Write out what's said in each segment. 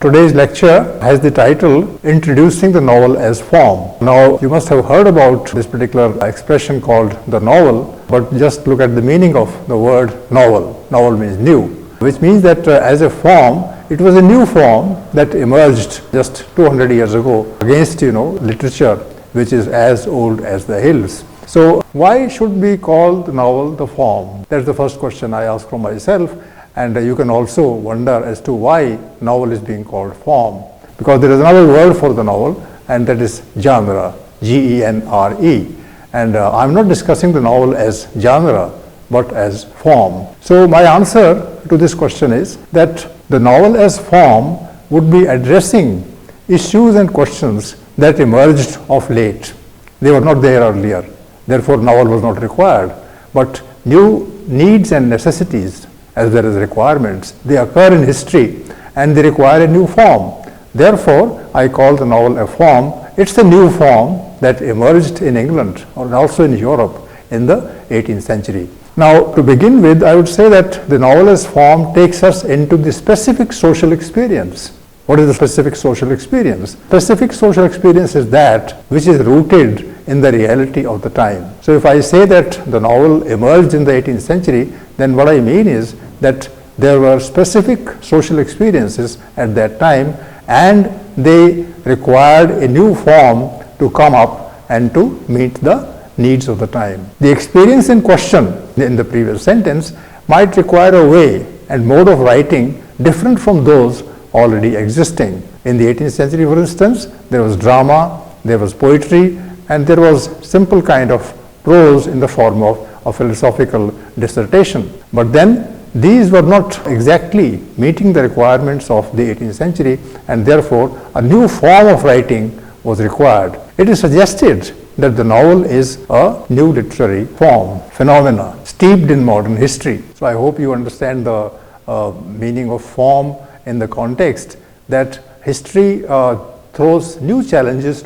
Today's lecture has the title Introducing the Novel as Form. Now, you must have heard about this particular expression called the novel, but just look at the meaning of the word novel. Novel means new, which means that as a form, it was a new form that emerged just 200 years ago against, literature which is as old as the hills. So, why should we call the novel the form? That's the first question I ask from myself. And you can also wonder as to why novel is being called form. Because there is another word for the novel, and that is genre, G-E-N-R-E. And I'm not discussing the novel as genre, but as form. So my answer to this question is that the novel as form would be addressing issues and questions that emerged of late. They were not there earlier. Therefore, novel was not required. But new needs and necessities as well as requirements, they occur in history and they require a new form. Therefore, I call the novel a form. It's the new form that emerged in England or also in Europe in the 18th century. Now, to begin with, I would say that the novel as form takes us into the specific social experience. What is the specific social experience? Specific social experience is that which is rooted in the reality of the time. So if I say that the novel emerged in the 18th century, then what I mean is that there were specific social experiences at that time and they required a new form to come up and to meet the needs of the time. The experience in question in the previous sentence might require a way and mode of writing different from those already existing. In the 18th century, for instance, there was drama, there was poetry, and there was simple kind of prose in the form of a philosophical dissertation. But then these were not exactly meeting the requirements of the 18th century, and therefore a new form of writing was required. It is suggested that the novel is a new literary form, phenomena, steeped in modern history. So I hope you understand the meaning of form in the context that history throws new challenges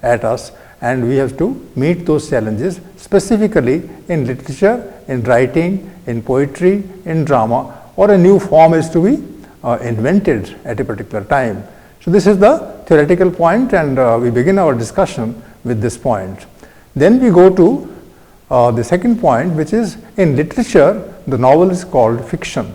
at us, and we have to meet those challenges specifically in literature, in writing, in poetry, in drama, or a new form is to be invented at a particular time. So this is the theoretical point, and we begin our discussion with this point. Then we go to the second point, which is in literature, the novel is called fiction.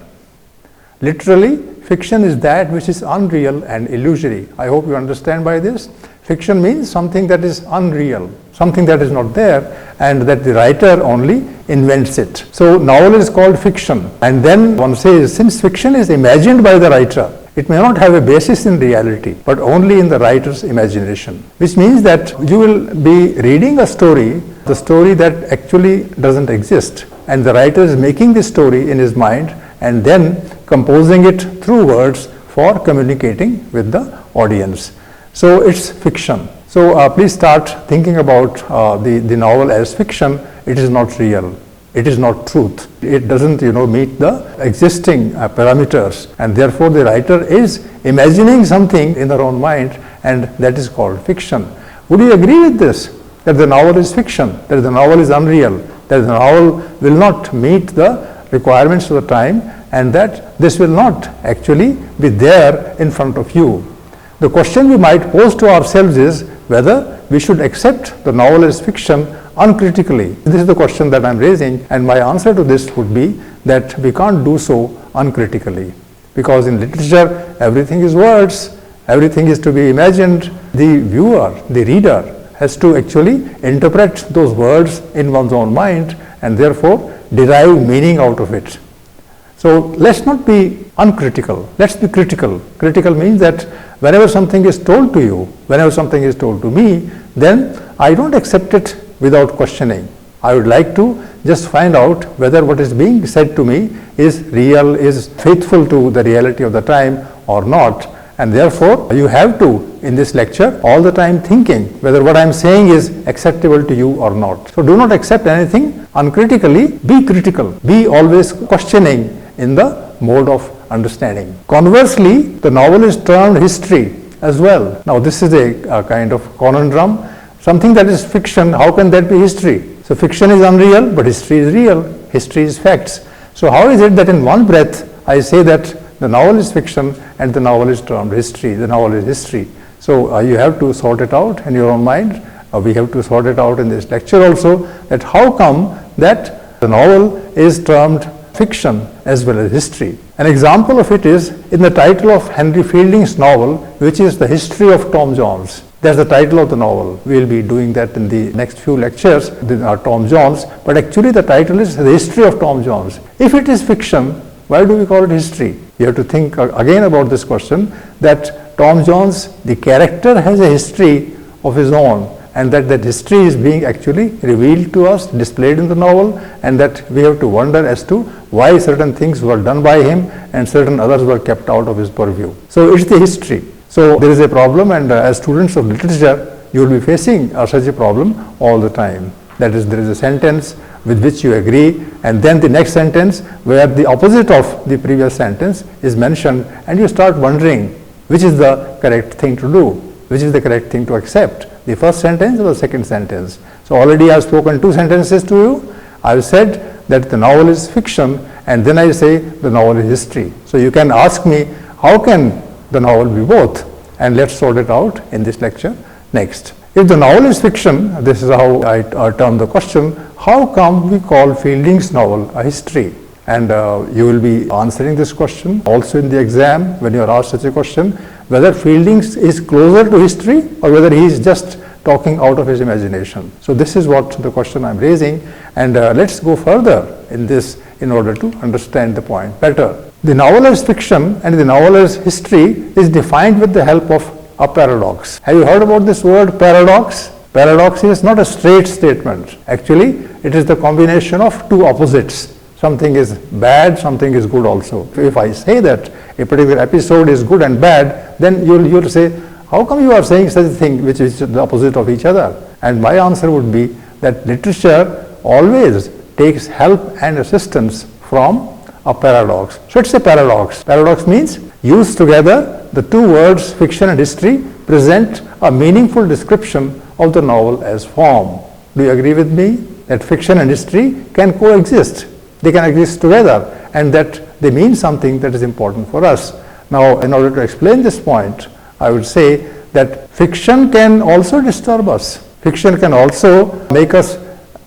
Literally, fiction is that which is unreal and illusory. I hope you understand by this. Fiction means something that is unreal, something that is not there, and that the writer only invents it. So novel is called fiction. And then one says, since fiction is imagined by the writer, it may not have a basis in reality, but only in the writer's imagination. Which means that you will be reading a story, the story that actually doesn't exist. And the writer is making this story in his mind and then composing it through words for communicating with the audience. So it's fiction. So please start thinking about the novel as fiction. It is not real. It is not truth. It doesn't meet the existing parameters, and therefore the writer is imagining something in their own mind, and that is called fiction. Would you agree with this, that the novel is fiction, that the novel is unreal, that the novel will not meet the requirements of the time, and that this will not actually be there in front of you? The question we might pose to ourselves is whether we should accept the novel as fiction uncritically. This is the question that I'm raising, and my answer to this would be that we can't do so uncritically, because in literature everything is words, everything is to be imagined. The viewer, the reader, has to actually interpret those words in one's own mind and therefore derive meaning out of it. So let's not be uncritical, let's be critical. Critical means that whenever something is told to you, whenever something is told to me, then I don't accept it without questioning. I would like to just find out whether what is being said to me is real, is faithful to the reality of the time or not. And therefore, you have to, in this lecture, all the time thinking whether what I am saying is acceptable to you or not. So do not accept anything uncritically, be critical, be always questioning in the mode of understanding. Conversely, the novel is termed history as well. Now this is a kind of conundrum. Something that is fiction, how can that be history? So fiction is unreal, but history is real. History is facts. So how is it that in one breath I say that the novel is fiction and the novel is termed history. The novel is history. So you have to sort it out in your own mind. We have to sort it out in this lecture also, that how come that the novel is termed fiction as well as history. An example of it is in the title of Henry Fielding's novel, which is The History of Tom Jones. That's the title of the novel. We'll be doing that in the next few lectures, Tom Jones, but actually the title is The History of Tom Jones. If it is fiction, why do we call it history? You have to think again about this question, that Tom Jones, the character, has a history of his own, and that history is being actually revealed to us, displayed in the novel, and that we have to wonder as to why certain things were done by him and certain others were kept out of his purview. So it's the history. So there is a problem, and as students of literature, you will be facing such a problem all the time. That is, there is a sentence with which you agree, and then the next sentence where the opposite of the previous sentence is mentioned, and you start wondering which is the correct thing to do, which is the correct thing to accept, the first sentence or the second sentence. So already I have spoken two sentences to you. I have said that the novel is fiction, and then I say the novel is history. So you can ask me, how can the novel be both? And let's sort it out in this lecture next. If the novel is fiction, this is how I term the question, how come we call Fielding's novel a history? And you will be answering this question also in the exam when you are asked such a question, whether Fielding's is closer to history or whether he is just talking out of his imagination. So this is what the question I am raising, and let's go further in this in order to understand the point better. The novel as fiction and the novel as history is defined with the help of a paradox. Have you heard about this word paradox? Paradox is not a straight statement. Actually, it is the combination of two opposites. Something is bad, something is good also. If I say that a particular episode is good and bad, then you'll say, how come you are saying such a thing which is the opposite of each other? And my answer would be that literature always takes help and assistance from a paradox. So it's a paradox. Paradox means used together, the two words fiction and history present a meaningful description of the novel as form. Do you agree with me that fiction and history can coexist? They can exist together, and that they mean something that is important for us. Now, in order to explain this point, I would say that fiction can also disturb us. Fiction can also make us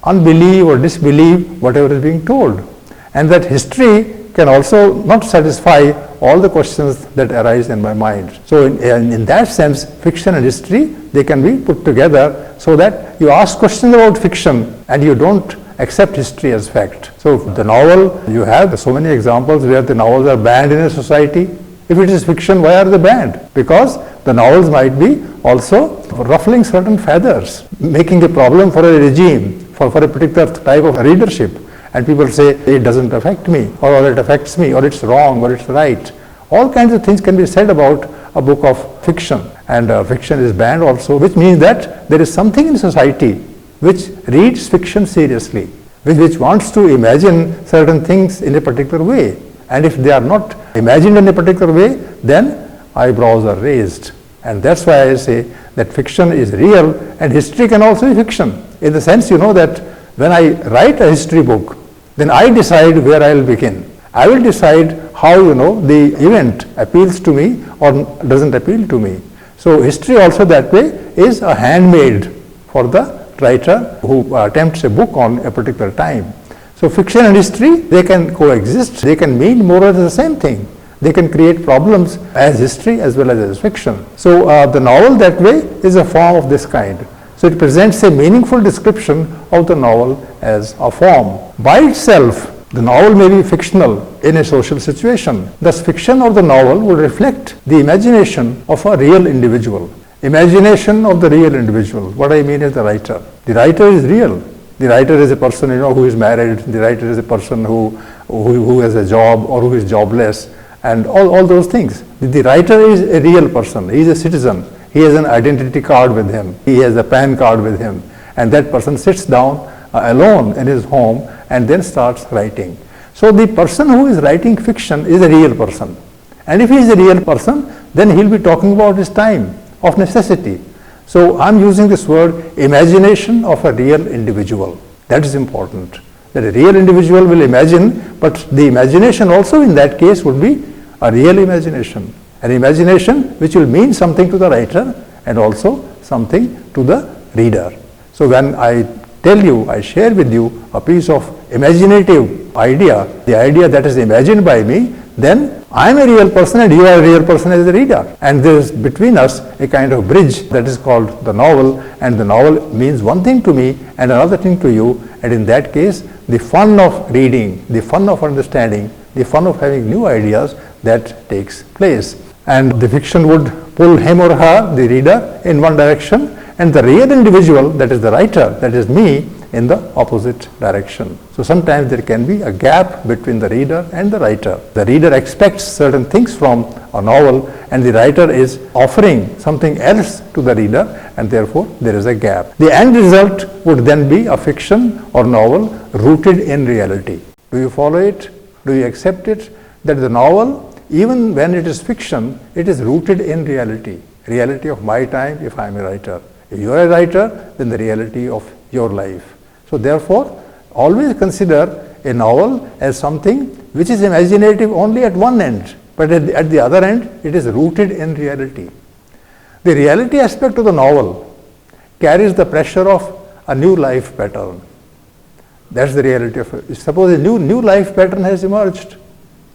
unbelieve or disbelieve whatever is being told. And that history can also not satisfy all the questions that arise in my mind. So in that sense, fiction and history, they can be put together so that you ask questions about fiction and you don't accept history as fact. So the novel, you have so many examples where the novels are banned in a society. If it is fiction, why are they banned? Because the novels might be also ruffling certain feathers, making a problem for a regime, for a particular type of readership. And people say, it doesn't affect me, or it affects me, or it's wrong, or it's right. All kinds of things can be said about a book of fiction. And fiction is banned also, which means that there is something in society which reads fiction seriously, which wants to imagine certain things in a particular way. And if they are not imagined in a particular way, then eyebrows are raised. And that's why I say that fiction is real and history can also be fiction. In the sense, you know, that when I write a history book, then I decide where I will begin. I will decide how, the event appeals to me or doesn't appeal to me. So history also that way is a handmaid for the writer who attempts a book on a particular time. So fiction and history, they can coexist. They can mean more or less the same thing. They can create problems as history as well as fiction. So the novel that way is a form of this kind. So it presents a meaningful description of the novel as a form. By itself, the novel may be fictional in a social situation. Thus, fiction or the novel will reflect the imagination of a real individual. Imagination of the real individual. What I mean is the writer. The writer is real. The writer is a person, who is married. The writer is a person who has a job or who is jobless, and all those things. The writer is a real person. He is a citizen. He has an identity card with him. He has a PAN card with him. And that person sits down alone in his home and then starts writing. So the person who is writing fiction is a real person. And if he is a real person, then he will be talking about his time of necessity. So I'm using this word imagination of a real individual. That is important. That a real individual will imagine, but the imagination also in that case would be a real imagination, an imagination which will mean something to the writer and also something to the reader. So when I tell you, I share with you a piece of imaginative idea, the idea that is imagined by me, then I am a real person and you are a real person as a reader. And there is between us a kind of bridge that is called the novel, and the novel means one thing to me and another thing to you, and in that case the fun of reading, the fun of understanding, the fun of having new ideas, that takes place. And the fiction would pull him or her, the reader, in one direction, and the real individual, that is the writer, that is me, in the opposite direction. So sometimes there can be a gap between the reader and the writer. The reader expects certain things from a novel and the writer is offering something else to the reader, and therefore there is a gap. The end result would then be a fiction or novel rooted in reality. Do you follow it? Do you accept it? That the novel, even when it is fiction, it is rooted in reality. Reality of my time if I am a writer. If you are a writer, then the reality of your life. So therefore, always consider a novel as something which is imaginative only at one end, but at the other end, it is rooted in reality. The reality aspect of the novel carries the pressure of a new life pattern. That's the reality of it. Suppose a new life pattern has emerged.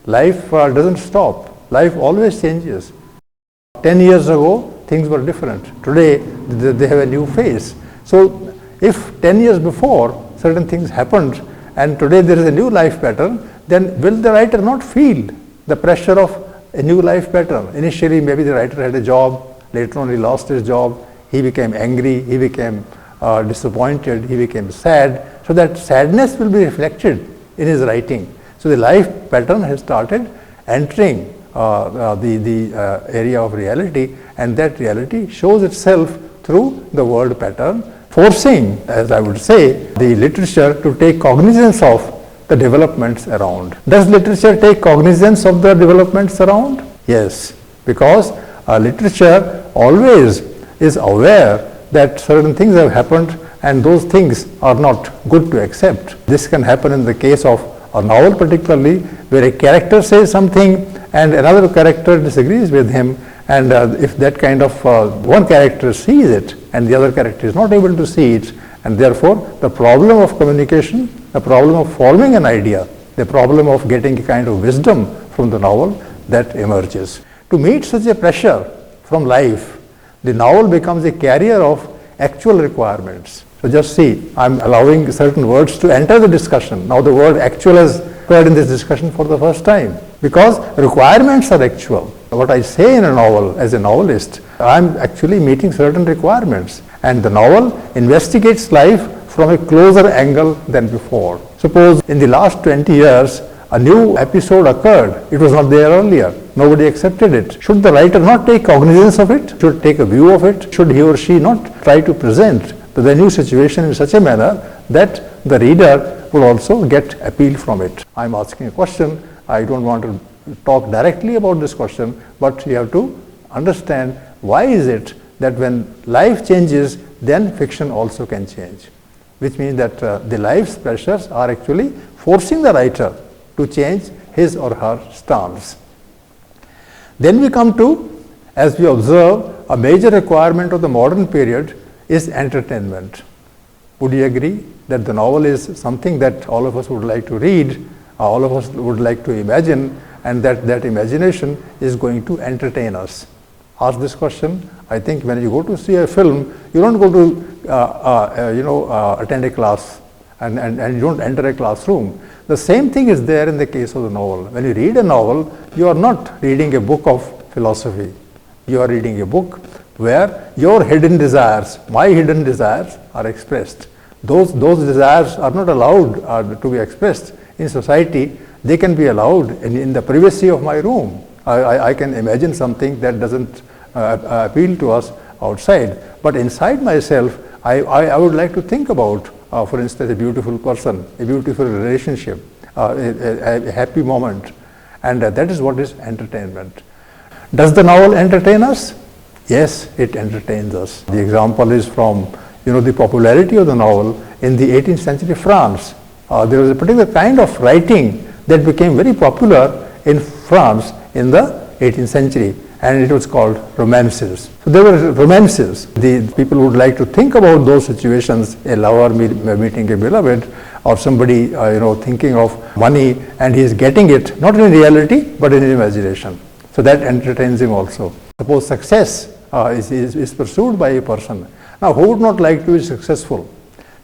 Life doesn't stop. Life always changes. 10 years ago, things were different. Today, they have a new phase. So if 10 years before certain things happened and today there is a new life pattern, then will the writer not feel the pressure of a new life pattern? Initially, maybe the writer had a job, later on he lost his job, he became angry, he became disappointed, he became sad. So that sadness will be reflected in his writing. So the life pattern has started entering the area of reality, and that reality shows itself through the word pattern, forcing, as I would say, the literature to take cognizance of the developments around. Does literature take cognizance of the developments around? Yes, because literature always is aware that certain things have happened and those things are not good to accept. This can happen in the case of a novel particularly, where a character says something and another character disagrees with him, and if that kind of one character sees it and the other character is not able to see it, and therefore the problem of communication, the problem of forming an idea, the problem of getting a kind of wisdom from the novel, that emerges. To meet such a pressure from life, the novel becomes a carrier of actual requirements. So just see, I'm allowing certain words to enter the discussion. Now the word actual has appeared in this discussion for the first time, because requirements are actual. What I say in a novel as a novelist, I'm actually meeting certain requirements, and the novel investigates life from a closer angle than before. Suppose in the last 20 years, a new episode occurred. It was not there earlier. Nobody accepted it. Should the writer not take cognizance of it? Should take a view of it? Should he or she not try to present the new situation in such a manner that the reader will also get appeal from it? I'm asking a question. I don't want to talk directly about this question, but you have to understand why is it that when life changes, then fiction also can change, which means that the life's pressures are actually forcing the writer to change his or her stance. Then we come to, as we observe, a major requirement of the modern period is entertainment. Would you agree that the novel is something that all of us would like to read, all of us would like to imagine, and that imagination is going to entertain us? Ask this question. I think when you go to see a film, you don't go to attend a class and you don't enter a classroom. The same thing is there in the case of the novel. When you read a novel, you are not reading a book of philosophy. You are reading a book where your hidden desires, my hidden desires, are expressed. Those desires are not allowed to be expressed in society. They can be allowed in the privacy of my room. I can imagine something that doesn't appeal to us outside. But inside myself, I would like to think about, for instance, a beautiful person, a beautiful relationship, a happy moment. And that is what is entertainment. Does the novel entertain us? Yes, it entertains us. The example is from the popularity of the novel in the 18th century France. There was a particular kind of writing that became very popular in France in the 18th century, and it was called romances. So there were romances. The people would like to think about those situations, a lover meeting a beloved, or somebody thinking of money and he is getting it, not in reality but in imagination. So that entertains him also. Suppose success is pursued by a person. Now who would not like to be successful?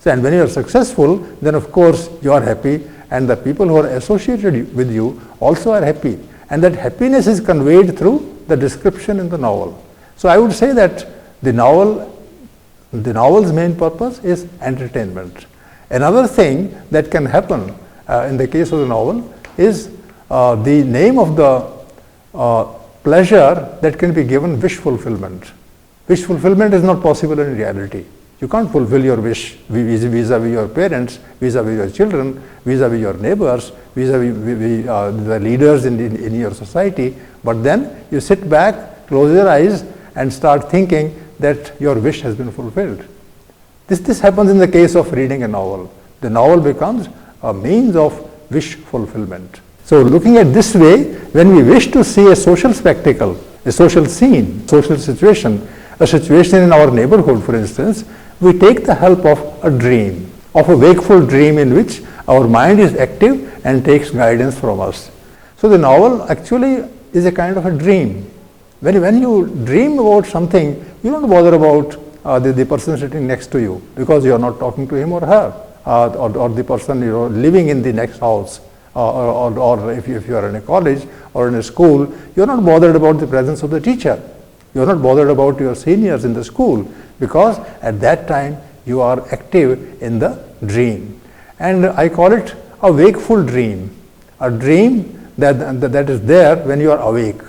So, and when you are successful, then of course you are happy, and the people who are associated with you also are happy, and that happiness is conveyed through the description in the novel. So I would say that the novel's main purpose is entertainment. Another thing that can happen in the case of the novel is the name of the pleasure that can be given wish fulfillment. Wish fulfillment is not possible in reality. You can't fulfill your wish vis-a-vis your parents, vis-a-vis your children, vis-a-vis your neighbors, vis-a-vis the leaders in your society. But then you sit back, close your eyes, and start thinking that your wish has been fulfilled. This happens in the case of reading a novel. The novel becomes a means of wish fulfillment. So looking at this way, when we wish to see a social spectacle, a social scene, social situation, a situation in our neighborhood, for instance, we take the help of a dream, of a wakeful dream in which our mind is active and takes guidance from us. So the novel actually is a kind of a dream. When you dream about something, you don't bother about the person sitting next to you, because you are not talking to him or her, or the person living in the next house, or if you are in a college or in a school, you are not bothered about the presence of the teacher. You are not bothered about your seniors in the school, because at that time you are active in the dream. And I call it a wakeful dream, a dream that is there when you are awake.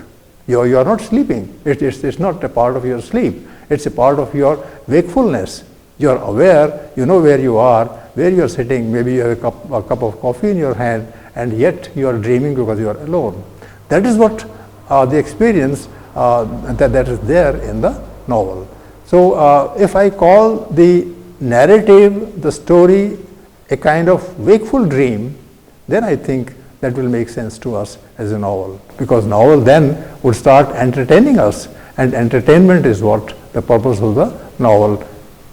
You are not sleeping. It's not a part of your sleep. It's a part of your wakefulness. You are aware, you know where you are, where you are sitting, maybe you have a cup of coffee in your hand, and yet you are dreaming because you are alone. That is what the experience that is there in the novel. So if I call the narrative, the story, a kind of wakeful dream, then I think that will make sense to us as a novel, because novel then would start entertaining us, and entertainment is what the purpose of the novel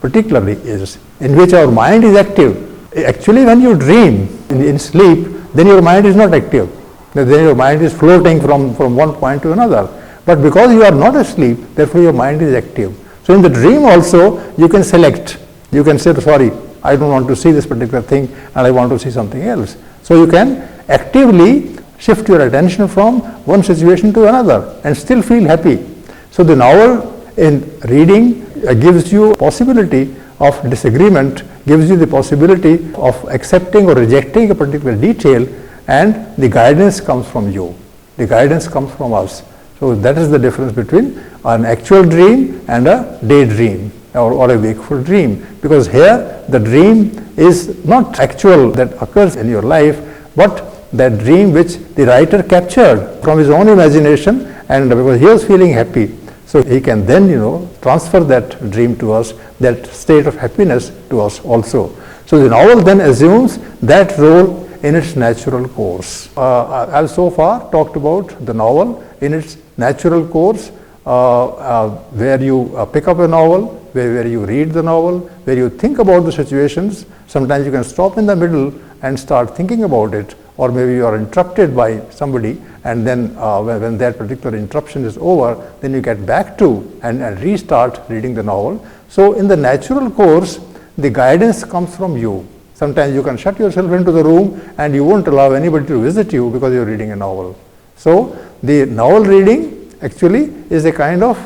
particularly is, in which our mind is active. Actually, when you dream in sleep, then your mind is not active. Then your mind is floating from one point to another. But because you are not asleep, therefore your mind is active. So in the dream also, you can select. You can say, sorry, I don't want to see this particular thing and I want to see something else. So you can actively shift your attention from one situation to another and still feel happy. So the novel in reading gives you a possibility of disagreement, gives you the possibility of accepting or rejecting a particular detail, and the guidance comes from you. The guidance comes from us. So that is the difference between an actual dream and a daydream or a wakeful dream, because here the dream is not actual that occurs in your life, but that dream which the writer captured from his own imagination, and because he was feeling happy, so he can then transfer that dream to us, that state of happiness to us also. So the novel then assumes that role in its natural course. I've so far talked about the novel in its natural course, where you pick up a novel, where you read the novel, where you think about the situations. Sometimes you can stop in the middle and start thinking about it, or maybe you are interrupted by somebody, and then when that particular interruption is over, then you get back to and restart reading the novel. So in the natural course, the guidance comes from you. Sometimes you can shut yourself into the room and you won't allow anybody to visit you because you're reading a novel. So the novel reading actually is a kind of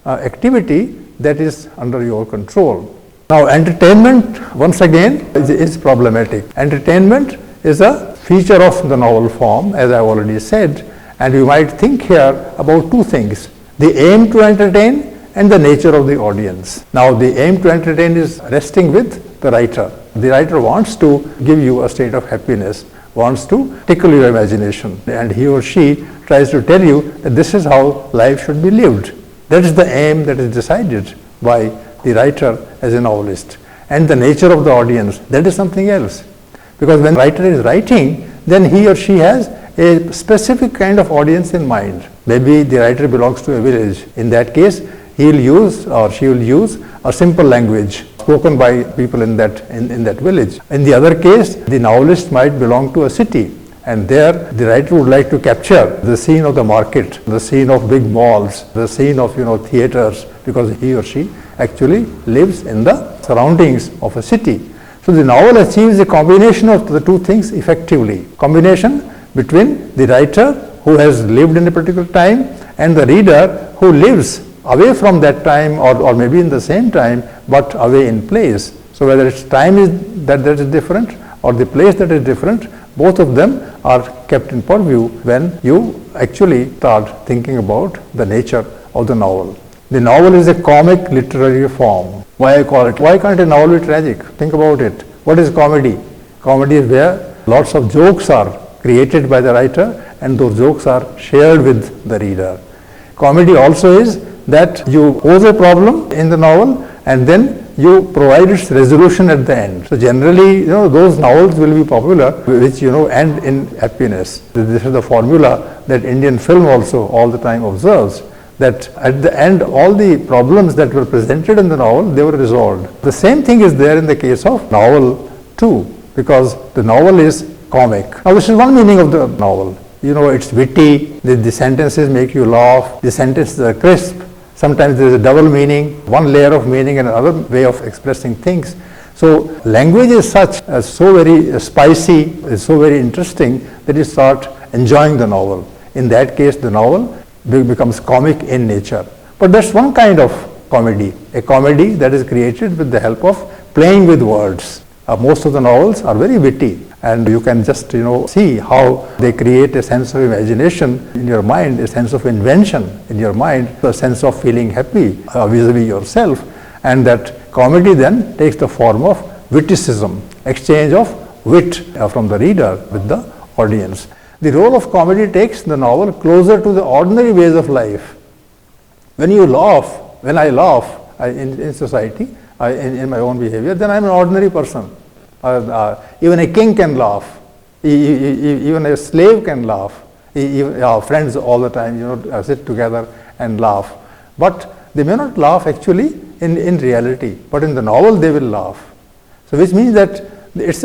activity that is under your control. Now entertainment, once again, is problematic. Entertainment is a feature of the novel form, as I already said, and you might think here about two things: the aim to entertain and the nature of the audience. Now the aim to entertain is resting with the writer. The writer wants to give you a state of happiness, wants to tickle your imagination, and he or she tries to tell you that this is how life should be lived. That is the aim that is decided by the writer as a novelist. And the nature of the audience, that is something else. Because when the writer is writing, then he or she has a specific kind of audience in mind. Maybe the writer belongs to a village. In that case, he will use or she will use a simple language spoken by people in that village. In the other case, the novelist might belong to a city, and there the writer would like to capture the scene of the market, the scene of big malls, the scene of theaters, because he or she actually lives in the surroundings of a city. So the novel achieves a combination of the two things effectively. Combination between the writer who has lived in a particular time and the reader who lives away from that time or maybe in the same time but away in place. So whether it's time that is different or the place that is different, both of them are kept in purview when you actually start thinking about the nature of the novel. The novel is a comic literary form. Why I call it? Why can't a novel be tragic? Think about it. What is comedy? Comedy is where lots of jokes are created by the writer and those jokes are shared with the reader. Comedy also is that you pose a problem in the novel and then you provide its resolution at the end. So generally, those novels will be popular which, end in happiness. This is the formula that Indian film also all the time observes, that at the end all the problems that were presented in the novel, they were resolved. The same thing is there in the case of novel too, because the novel is comic. Now this is one meaning of the novel. It's witty, the sentences make you laugh, the sentences are crisp. Sometimes there is a double meaning, one layer of meaning and another way of expressing things. So language is such, so very spicy, is so very interesting that you start enjoying the novel. In that case, the novel becomes comic in nature. But that's one kind of comedy, a comedy that is created with the help of playing with words. Most of the novels are very witty, and you can just see how they create a sense of imagination in your mind, a sense of invention in your mind, a sense of feeling happy vis-a-vis yourself, and that comedy then takes the form of witticism, exchange of wit from the reader with the audience. The role of comedy takes the novel closer to the ordinary ways of life. When I laugh in society, in my own behavior, then I'm an ordinary person. Even a king can laugh. Even a slave can laugh. Friends all the time, sit together and laugh. But they may not laugh actually in reality, but in the novel they will laugh. So which means that it's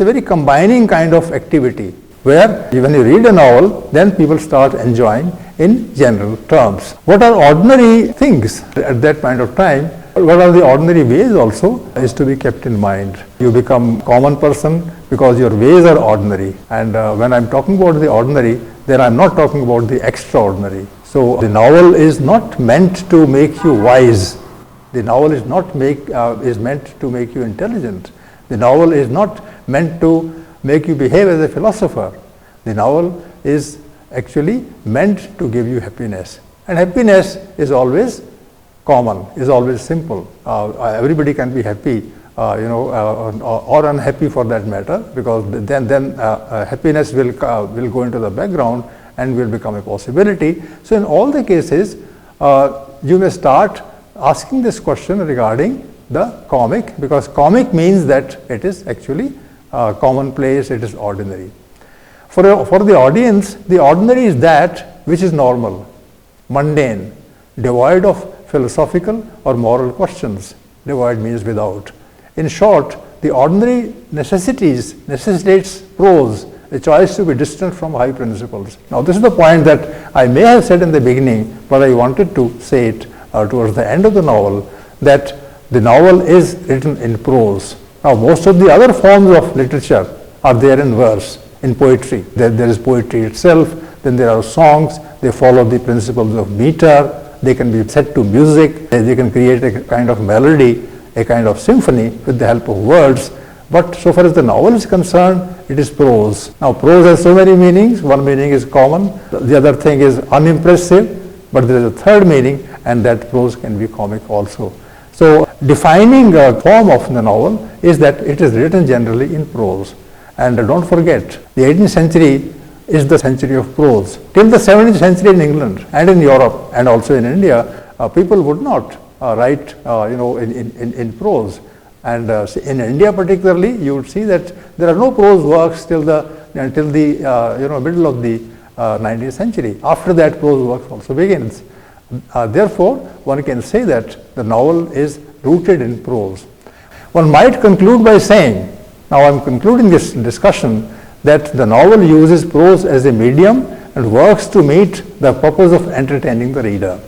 a very combining kind of activity, where when you read a novel, then people start enjoying in general terms. What are ordinary things at that point of time? What are the ordinary ways also is to be kept in mind. You become common person because your ways are ordinary. And when I'm talking about the ordinary, then I'm not talking about the extraordinary. So the novel is not meant to make you wise. The novel is meant to make you intelligent. The novel is not meant to make you behave as a philosopher. The novel is actually meant to give you happiness. And happiness is always common, is always simple. Everybody can be happy, or unhappy for that matter, because then happiness will go into the background and will become a possibility. So in all the cases, you may start asking this question regarding the comic, because comic means that it is actually commonplace, it is ordinary. For the audience, the ordinary is that which is normal, mundane, devoid of philosophical or moral questions. Devoid means without. In short, the ordinary necessitates prose, a choice to be distant from high principles. Now this is the point that I may have said in the beginning, but I wanted to say it towards the end of the novel, that the novel is written in prose. Now most of the other forms of literature are there in verse, in poetry. There is poetry itself, then there are songs, they follow the principles of meter, they can be set to music, they can create a kind of melody, a kind of symphony with the help of words. But so far as the novel is concerned, it is prose. Now prose has so many meanings. One meaning is common, the other thing is unimpressive, but there is a third meaning, and that prose can be comic also. So defining a form of the novel is that it is written generally in prose. And don't forget, the 18th century is the century of prose. Till the 17th century in England and in Europe and also in India, people would not write in prose. And in India particularly, you would see that there are no prose works till the middle of the 19th century. After that, prose works also begins. Therefore, one can say that the novel is rooted in prose. One might conclude by saying, now I am concluding this discussion, that the novel uses prose as a medium and works to meet the purpose of entertaining the reader.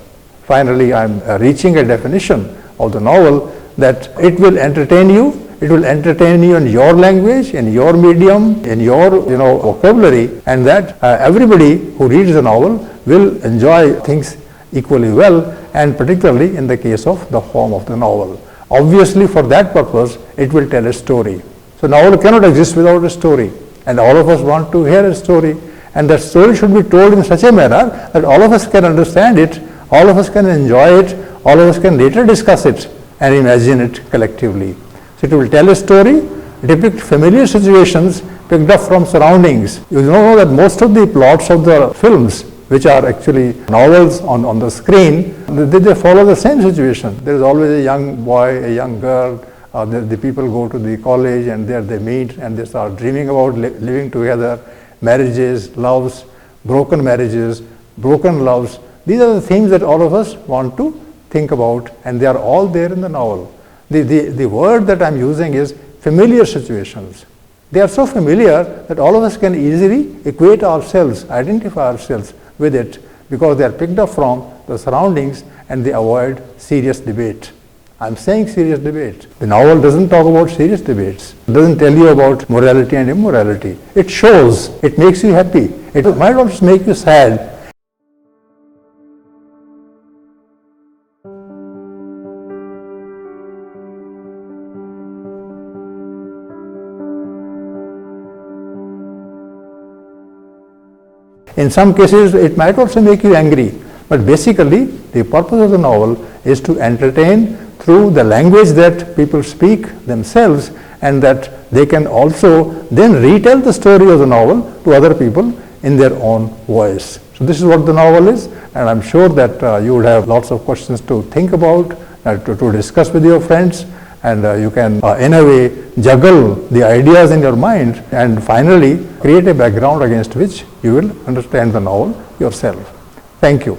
Finally, I am reaching a definition of the novel that it will entertain you. It will entertain you in your language, in your medium, in your vocabulary, and that everybody who reads the novel will enjoy things equally well, and particularly in the case of the form of the novel. Obviously, for that purpose, it will tell a story. So novel cannot exist without a story, and all of us want to hear a story, and that story should be told in such a manner that all of us can understand it, all of us can enjoy it, all of us can later discuss it and imagine it collectively. So it will tell a story, depict familiar situations picked up from surroundings. You know that most of the plots of the films, which are actually novels on the screen, they follow the same situation. There is always a young boy, a young girl, the people go to the college and there they meet and they start dreaming about living together, marriages, loves, broken marriages, broken loves. These are the themes that all of us want to think about, and they are all there in the novel. The word that I am using is familiar situations. They are so familiar that all of us can easily equate ourselves, identify ourselves with it, because they are picked up from the surroundings and they avoid serious debate. I am saying serious debate. The novel doesn't talk about serious debates. It doesn't tell you about morality and immorality. It shows, it makes you happy. It might also make you sad. In some cases, it might also make you angry. But basically, the purpose of the novel is to entertain through the language that people speak themselves, and that they can also then retell the story of the novel to other people in their own voice. So this is what the novel is, and I'm sure that you would have lots of questions to think about, to discuss with your friends, and you can in a way juggle the ideas in your mind and finally create a background against which you will understand the novel yourself. Thank you.